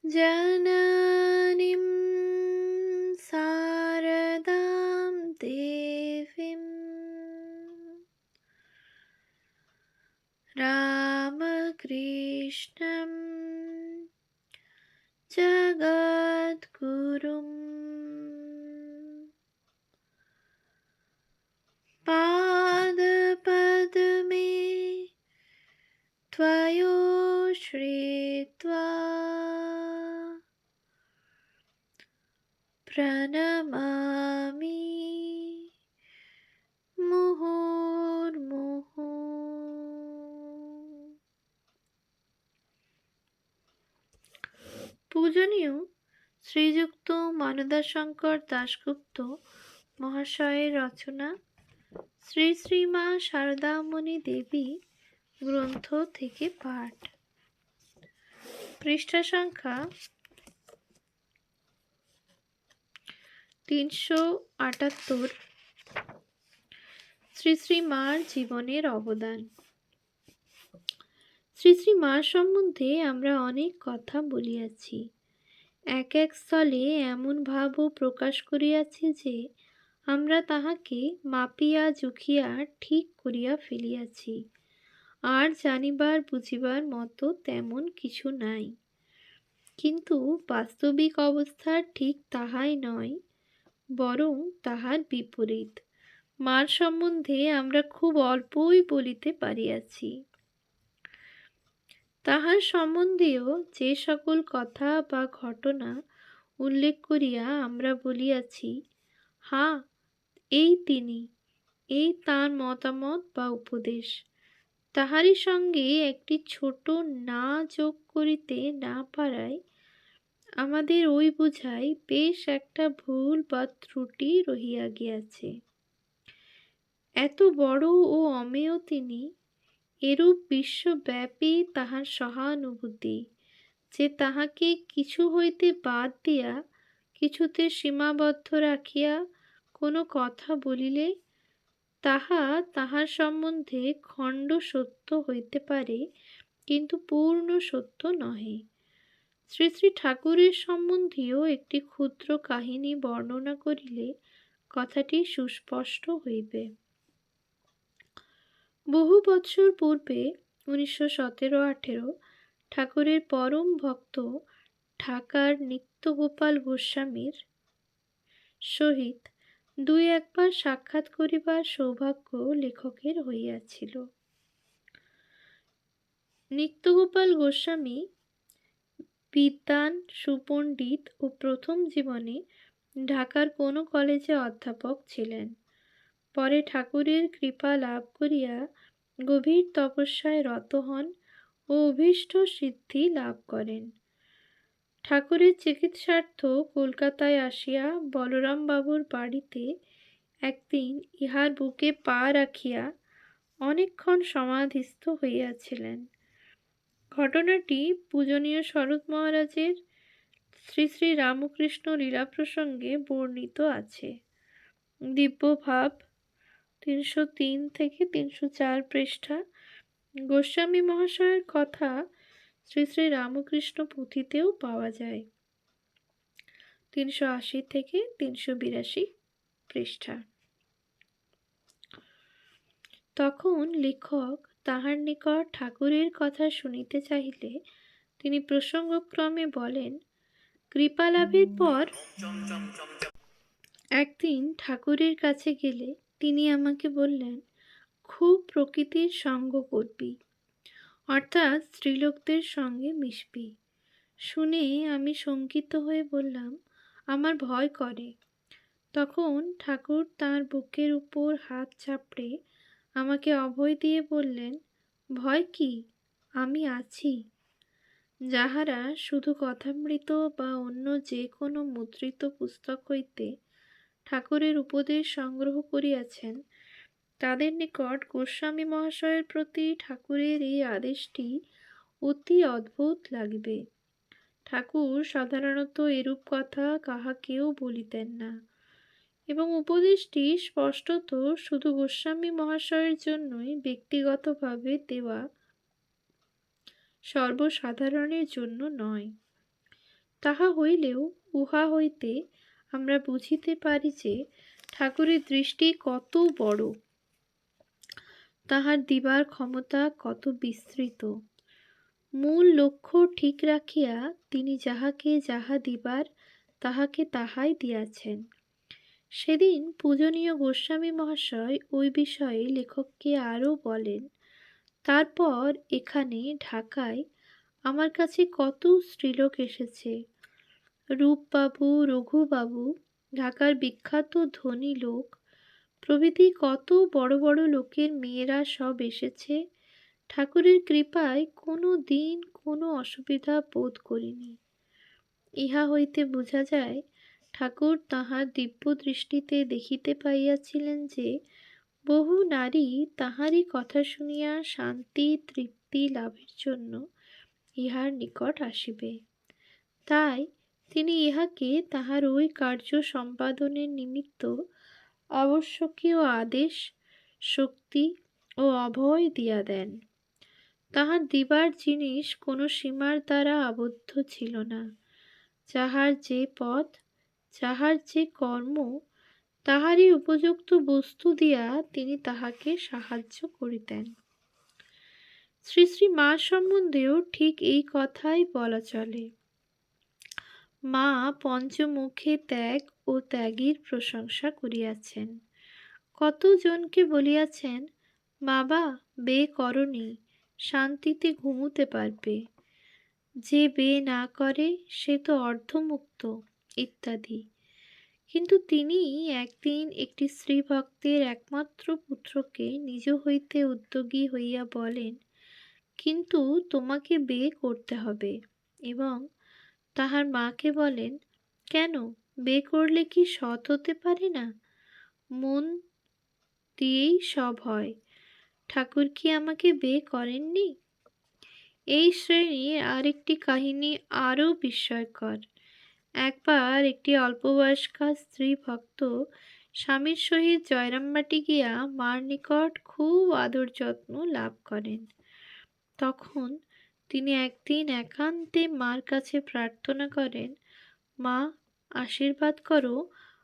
जननीं शारदां देवीं रामकृष्णं जगद्गुरुं पादपद्मे त्वयोश्रित्वा प्रणमामि মুহুর্মুহু। পূজনীয় শ্রীযুক্ত মানদাশঙ্কর দাশগুপ্ত মহাশয়ের রচনা শ্রী শ্রী মা শারদামণি দেবী গ্রন্থ থেকে পাঠ। পৃষ্ঠা সংখ্যা ৩৭৮। শ্রী শ্রী মার জীবনের অবদান। শ্রী শ্রী মার সম্বন্ধে আমরা অনেক কথা বলিয়াছি। এক এক স্থলে এমন ভাবও প্রকাশ করিয়াছি যে আমরা তাহাকে মাপিয়া জুখিয়া ঠিক করিয়া ফেলিয়াছি, আর জানিবার বুঝিবার মতো তেমন কিছু নাই। কিন্তু বাস্তবিক অবস্থা ঠিক তাহাই নয়, বরং তাহার বিপরীত। মার সম্বন্ধে আমরা খুব অল্পই বলিতে পারিয়াছি। তাহার সম্বন্ধীয় যে সকল কথা বা ঘটনা উল্লেখ করিয়া আমরা বলিয়াছি, হ্যাঁ, এই তিনি, এই তাঁর মতামত বা উপদেশ, তাহারই সঙ্গে একটি ছোট না যোগ করিতে না পারায় আমাদের ওই বুঝাই বেশ একটা ভুল বা ত্রুটি রহিয়া গিয়াছে। এত বড় ও অমেয় তিনি, এরূপ বিশ্বব্যাপী তাহার সহানুভূতি যে তাহাকে কিছু হইতে বাদ দিয়া কিছুতে সীমাবদ্ধ রাখিয়া কোনো কথা বলিলে তাহা তাহার সম্বন্ধে খণ্ড সত্য হইতে পারে, কিন্তু পূর্ণ সত্য নহে। শ্রী শ্রী ঠাকুরের সম্বন্ধীয় একটি ক্ষুদ্র কাহিনী বর্ণনা করিলে কথাটি সুস্পষ্ট হইবে। বহু বৎসর পূর্বে 1917-18 ঠাকুরের পরম ভক্ত ঢাকার নিত্যগোপাল গোস্বামীর সহিত দুই একবার সাক্ষাৎ করিবার সৌভাগ্য লেখকের হইয়াছিল। নিত্যগোপাল গোস্বামী বিদ্বান, সুপণ্ডিত ও প্রথম জীবনে ঢাকার কোনো কলেজে অধ্যাপক ছিলেন। পরে ঠাকুরের কৃপা লাভ করিয়া গভীর তপস্যায় রত হন ও অভীষ্ট সিদ্ধি লাভ করেন। ঠাকুরের চিকিৎসার্থ কলকাতায় আসিয়া বলরাম বাবুর বাড়িতে একদিন ইহার বুকে পা রাখিয়া অনেকক্ষণ সমাধিস্থ হইয়াছিলেন। ঘটনাটি পূজনীয় শরৎ মহারাজের শ্রী শ্রী রামকৃষ্ণ লীলা প্রসঙ্গে বর্ণিত আছে। দিব্যভাব ৩০৩ থেকে ৩০৪ পৃষ্ঠা। গোস্বামী মহাশয়ের কথা শ্রী শ্রী রামকৃষ্ণ পুঁথিতেও পাওয়া যায়, ৩৮০ থেকে ৩৮২ পৃষ্ঠা। তখন লেখক তাহার নিকট ঠাকুরের কথা শুনিতে চাহিলে তিনি প্রসঙ্গক্রমে বলেন, কৃপালাভের পর একদিন ঠাকুরের কাছে গেলে তিনি আমাকে বললেন, খুব প্রকৃতির সঙ্গ করবি, অর্থাৎ স্ত্রীলোকদের সঙ্গে মিশবি। শুনে আমি শঙ্কিত হয়ে বললাম, আমার ভয় করে। তখন ঠাকুর তাঁর বুকের উপর হাত চাপড়ে আমাকে অভয় দিয়ে বললেন, ভয় কি, আমি আছি। যাহারা শুধু কথামৃত বা অন্য যে কোনো মুদ্রিত পুস্তক হইতে ঠাকুরের উপদেশ সংগ্রহ করিয়াছেন, তাদের নিকট গোস্বামী মহাশয়ের প্রতি ঠাকুরের এই আদেশটি অতি অদ্ভুত লাগিবে। ঠাকুর সাধারণত এরূপ কথা কাহাকেও বলিতেন না, এবং উপদেশটি স্পষ্টত শুধু গোস্বামী মহাশয়ের জন্যই ব্যক্তিগতভাবে দেওয়া, সর্বসাধারণের জন্য নয়। তাহা হইলেও উহা হইতে আমরা বুঝিতে পারি যে ঠাকুরের দৃষ্টি কত বড়, তাহার দিবার ক্ষমতা কত বিস্তৃত। মূল লক্ষ্য ঠিক রাখিয়া তিনি যাহাকে যাহা দিবার তাহাকে তাহাই দিয়াছেন। সেদিন পূজনীয় গোস্বামী মহাশয় ওই বিষয়ে লেখককে আরও বলেন, তারপর এখানে ঢাকায় আমার কাছে কত স্ত্রীলোক এসেছে। রূপবাবু, রঘুবাবু, ঢাকার বিখ্যাত ধনী লোক প্রভৃতি কত বড় বড় লোকের মেয়েরা সব এসেছে। ঠাকুরের কৃপায় কোনো দিন কোনো অসুবিধা বোধ করিনি। ইহা হইতে বোঝা যায় ঠাকুর তাহার দিব্য দৃষ্টিতে দেখিতে পাইয়াছিলেন যে বহু নারী তাহারই কথা শুনিয়া শান্তি তৃপ্তি লাভের জন্য ইহার নিকট আসিবে। তাই তিনি ইহাকে তাহার ওই কার্য সম্পাদনের নিমিত্ত আবশ্যকীয় আদেশ, শক্তি ও অভয় দিয়া দেন। তাহার দিবার জিনিস কোনো সীমার দ্বারা আবদ্ধ ছিল না। যাহার যে পথ, যাহার যে কর্ম, তাহারই উপযুক্ত বস্তু দিয়া তিনি তাহাকে সাহায্য করিতেন। শ্রী শ্রী মা সম্বন্ধেও ঠিক এই কথাই বলা চলে। মা পঞ্চমুখে ত্যাগ ও ত্যাগীর প্রশংসা করিয়াছেন। কতজনকে বলিয়াছেন, বাবা বে করনি, শান্তিতে ঘুমুতে পারবে, যে বে না করে সে তো অর্ধমুক্ত ইত্যাদি। কিন্তু তিনি একদিন একটি স্ত্রী ভক্তের একমাত্র পুত্রকে নিজ হইতে উদ্যোগী হইয়া বলেন, কিন্তু তোমাকে বে করতে হবে। এবং তাহার মাকে বলেন, কেন, বে করলে কি সৎ হতে পারে না? মন দিয়েই সব হয়। ঠাকুর কি আমাকে বে করেননি? এই শ্রেণীর আরেকটি কাহিনী আরও বিস্ময়কর। একবার একটি অল্পবয়স্কা স্ত্রী ভক্ত স্বামীর সহিত জয়রামবাটি গিয়া মার নিকট খুব আদর যত্ন লাভ করেন। তখন তিনি একদিন একান্তে মার কাছে প্রার্থনা করেন, মা, আশীর্বাদ করো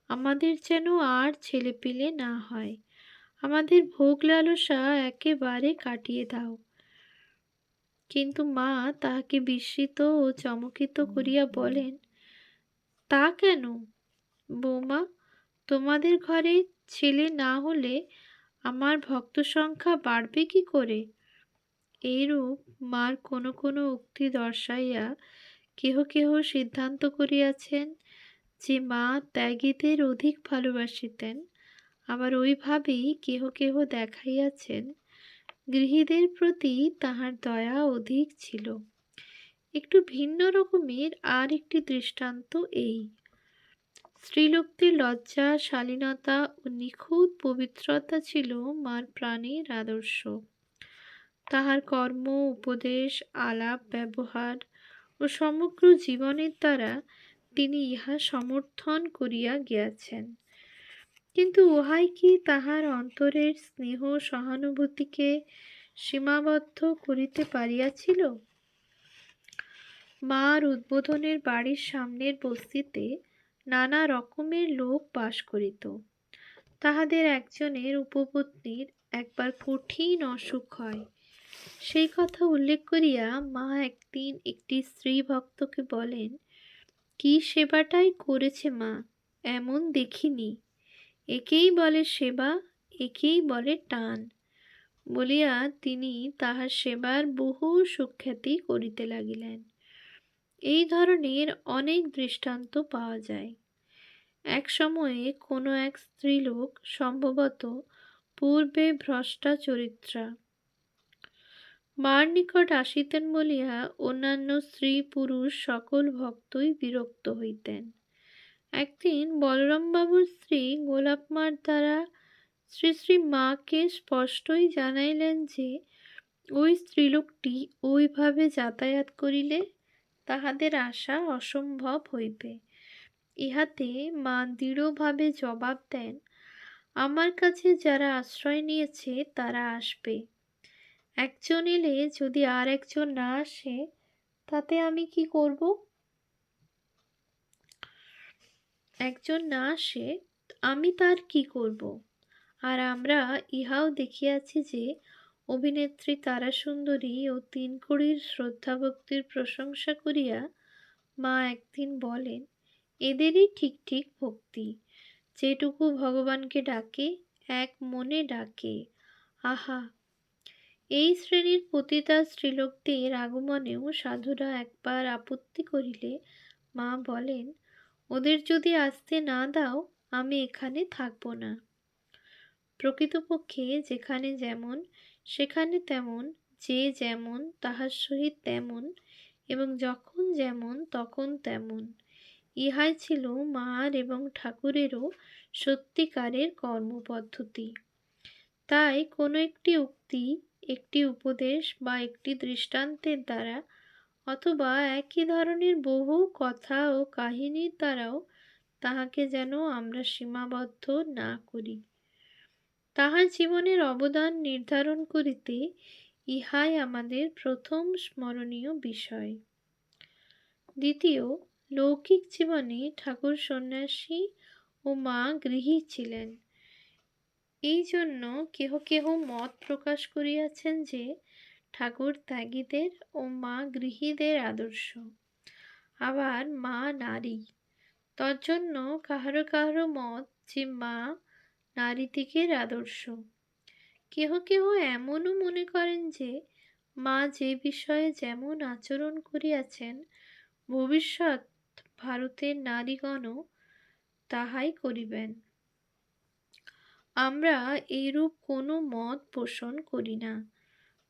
আমাদের যেন আর ছেলেপিলে না হয়, আমাদের ভোগ লালসা একেবারে কাটিয়ে দাও। কিন্তু মা তাহাকে বিস্মিত ও চমকিত করিয়া বলেন, তা কেন বৌমা, তোমাদের ঘরে ছেলে না হলে আমার ভক্ত সংখ্যা বাড়বে কি করে? এইরূপ মার কোনো কোনো উক্তি দর্শাইয়া কেহ কেহ সিদ্ধান্ত করিয়াছেন যে মা ত্যাগীদের অধিক ভালোবাসিতেন। আবার ওইভাবেই কেহ কেহ দেখাইয়াছেন গৃহীদের প্রতি তাহার দয়া অধিক ছিল। একটু ভিন্ন রকমের আর একটি দৃষ্টান্ত এই। স্ত্রীলোকটির লজ্জা, শালীনতা ও নিখুঁত পবিত্রতা ছিল মার প্রাণের আদর্শ। তাহার কর্ম, উপদেশ, আলাপ ব্যবহার ও সমগ্র জীবনের দ্বারা তিনি ইহা সমর্থন করিয়া গিয়াছেন। কিন্তু উহাই কি তাহার অন্তরের স্নেহ সহানুভূতিকে সীমাবদ্ধ করিতে পারিয়াছিল? মার উদ্বোধনের বাড়ির সামনের বস্তিতে নানা রকমের লোক বাস করিত। তাহাদের একজনের উপপত্নীর একবার কঠিন অসুখ হয়। সেই কথা উল্লেখ করিয়া মা একদিন একটি স্ত্রী ভক্তকে বলেন, কি সেবাটাই করেছে মা, এমন দেখিনি। একেই বলে সেবা, একেই বলে টান বলিয়া তিনি তাহার সেবার বহু সুখ্যাতি করিতে লাগিলেন। এই ধরনের অনেক দৃষ্টান্ত পাওয়া যায়। এক সময়ে কোনো এক স্ত্রীলোক, সম্ভবত পূর্বে ভ্রষ্টা চরিত্রা, মার নিকট আসিতেন বলিয়া অন্যান্য স্ত্রী পুরুষ সকল ভক্তই বিরক্ত হইতেন। একদিন বলরামবাবুর স্ত্রী গোলাপ মার দ্বারা শ্রী শ্রী মাকে স্পষ্টই জানাইলেন যে ওই স্ত্রীলোকটি ওইভাবে যাতায়াত করিলে তাহাদের আসা অসম্ভব হইবে। ইহাতে মা দৃঢ়ভাবে জবাব দেন, আমার কাছে যারা আশ্রয় নিয়েছে তারা আসবে। একজন এলে যদি আর একজন না আসে তাতে আমি কি করব? একজন না আসে, আমি তার কি করব? আর আমরা ইহাও দেখিয়াছি যে অভিনেত্রী তারাসুন্দরী ও তিনকড়ির শ্রদ্ধাভক্তির প্রশংসা করিয়া মা একদিন বলেন, এদেরই ঠিক ঠিক ভক্তি, যেটুকু ভগবানকে ডাকে, এক মনে ডাকে। আহা! এই শ্রেণীর পতিতা স্ত্রীলোকদের আগমনেও সাধুরা একবার আপত্তি করিলে মা বলেন, ওদের যদি আসতে না দাও, আমি এখানে থাকব না। প্রকৃতপক্ষে যেখানে যেমন সেখানে তেমন, যে যেমন তাহার সহিত তেমন, এবং যখন যেমন তখন তেমন, ইহাই ছিল মার এবং ঠাকুরেরও সত্যিকারের কর্মপদ্ধতি। তাই কোনো একটি উক্তি, একটি উপদেশ বা একটি দৃষ্টান্তের দ্বারা, অথবা একই ধরনের বহু কথা ও কাহিনীর দ্বারাও তাহাকে যেন আমরা সীমাবদ্ধ না করি। তাহার জীবনের অবদান নির্ধারণ করিতে ইহাই আমাদের প্রথম স্মরণীয় বিষয়। দ্বিতীয়, লৌকিক জীবনে ঠাকুর সন্ন্যাসী ও মা গৃহী ছিলেন। এই জন্য কেহ কেহ মত প্রকাশ করিয়াছেন যে ঠাকুর ত্যাগীদের ও মা গৃহীদের আদর্শ, আবার মা নারী। তজ্জন্য কাহারো কাহারো মত যে মা নারীদিগের আদর্শ। কেহ কেহ এমনও মনে করেন যে মা যে বিষয়ে যেমন আচরণ করিয়াছেন, ভবিষ্যৎ ভারতের নারীগণও তাহাই করিবেন। আমরা এইরূপ কোনো মত পোষণ করি না।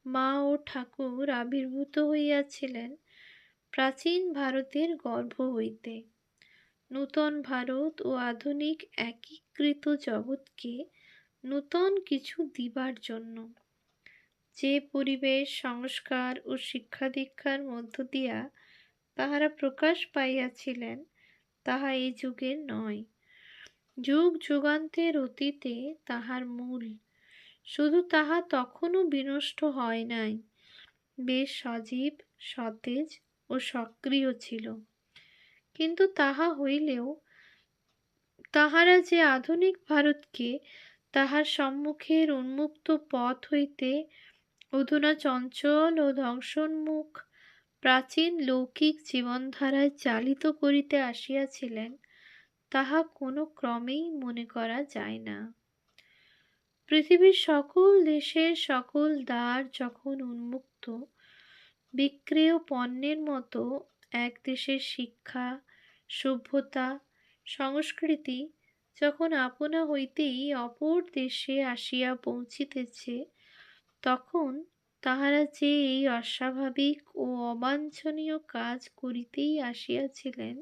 মা ও ঠাকুর আবির্ভূত হইয়াছিলেন প্রাচীন ভারতের গর্ভ হইতে। নূতন ভারত ও আধুনিক একীকৃত জগৎকে নূতন কিছু দিবার জন্য। যে পরিবেশ, সংস্কার ও শিক্ষা দীক্ষার মধ্য দিয়া তাহারা প্রকাশ পাইয়াছিলেন, তাহা এই যুগের নয়। যুগ যুগান্তের অতীতে তাহার মূল। শুধু তাহা তখনও বিনষ্ট হয় নাই, বেশ সজীব, সতেজ ও সক্রিয় ছিল। কিন্তু তাহা হইলেও তাহারা যে আধুনিক ভারতকে তাহার সম্মুখের উন্মুক্ত পথ হইতে অধুনা চঞ্চল ও ধ্বংসোন্মুখ প্রাচীন লৌকিক জীবনধারায় চালিত করিতে আসিয়াছিলেন, তাহা কোনো ক্রমেই মনে করা যায় না। পৃথিবীর সকল দেশের সকল দ্বার যখন উন্মুক্ত, বিক্রেয় পণ্যের মতো এক দেশের শিক্ষা, সভ্যতা, সংস্কৃতি যখন আপনা হইতেই অপর দেশে আসিয়া পৌঁছিতেছে, তখন তাহারা যে এই অস্বাভাবিক ও অবাঞ্ছনীয় কাজ করিতেই আসিয়াছিলেন,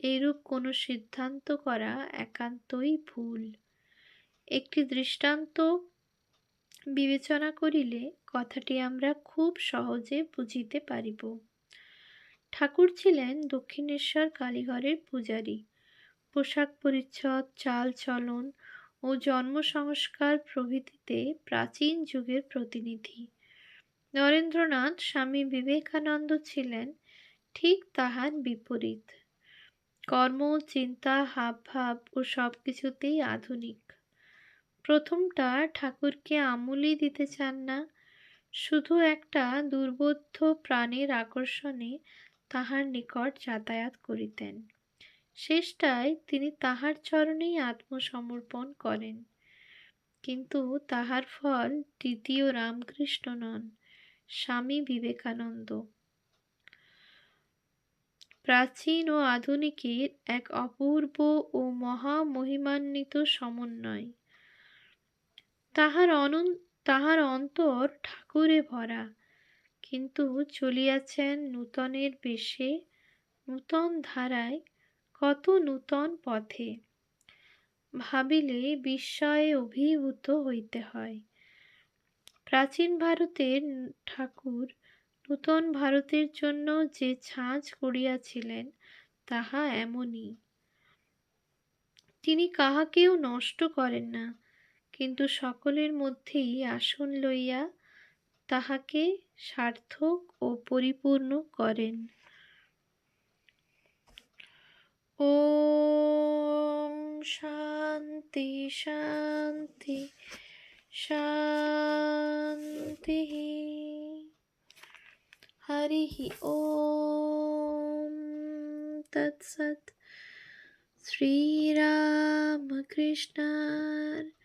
এইরূপ কোনো সিদ্ধান্ত করা একান্তই ভুল। একটি দৃষ্টান্ত বিবেচনা করিলে কথাটি আমরা খুব সহজে বুঝিতে পারিব। ঠাকুর ছিলেন দক্ষিণেশ্বর কালীঘরের পূজারী। পোশাক পরিচ্ছদ, চাল চলন ও জন্ম সংস্কার প্রভৃতিতে প্রাচীন যুগের প্রতিনিধি। নরেন্দ্রনাথ স্বামী বিবেকানন্দ ছিলেন ঠিক তাহার বিপরীত। কর্ম, চিন্তা, হাবভাব ও সব কিছুতেই আধুনিক। প্রথমটা ঠাকুরকে আমলই দিতে চান না, শুধু একটা দুর্বোধ্য প্রাণের আকর্ষণে তাহার নিকট যাতায়াত করিতেন। শেষটায় তিনি তাহার চরণেই আত্মসমর্পণ করেন। কিন্তু তাহার ফল দ্বিতীয় রামকৃষ্ণ নন, স্বামী বিবেকানন্দ। প্রাচীন ও আধুনিকের এক অপূর্ব ও মহামহিমান্বিত সমন্বয়। তাহার অন্তর ঠাকুরে ভরা, কিন্তু চলিয়াছেন নূতনের বেশে, নূতন ধারায়, কত নূতন পথে। ভাবিলে বিস্ময়ে অভিভূত হইতে হয়। প্রাচীন ভারতের ঠাকুর নূতন ভারতের জন্য যে ছাঁচ গড়িয়াছিলেন, তাহা এমনই। তিনি কাহাকেও নষ্ট করেন না, কিন্তু সকলের মধ্যেই আসন লইয়া তাহাকে সার্থক ও পরিপূর্ণ করেন। ও শান্তি শান্তি শান্তিः। হরিः ওম তৎসৎ। শ্রীরামকৃষ্ণার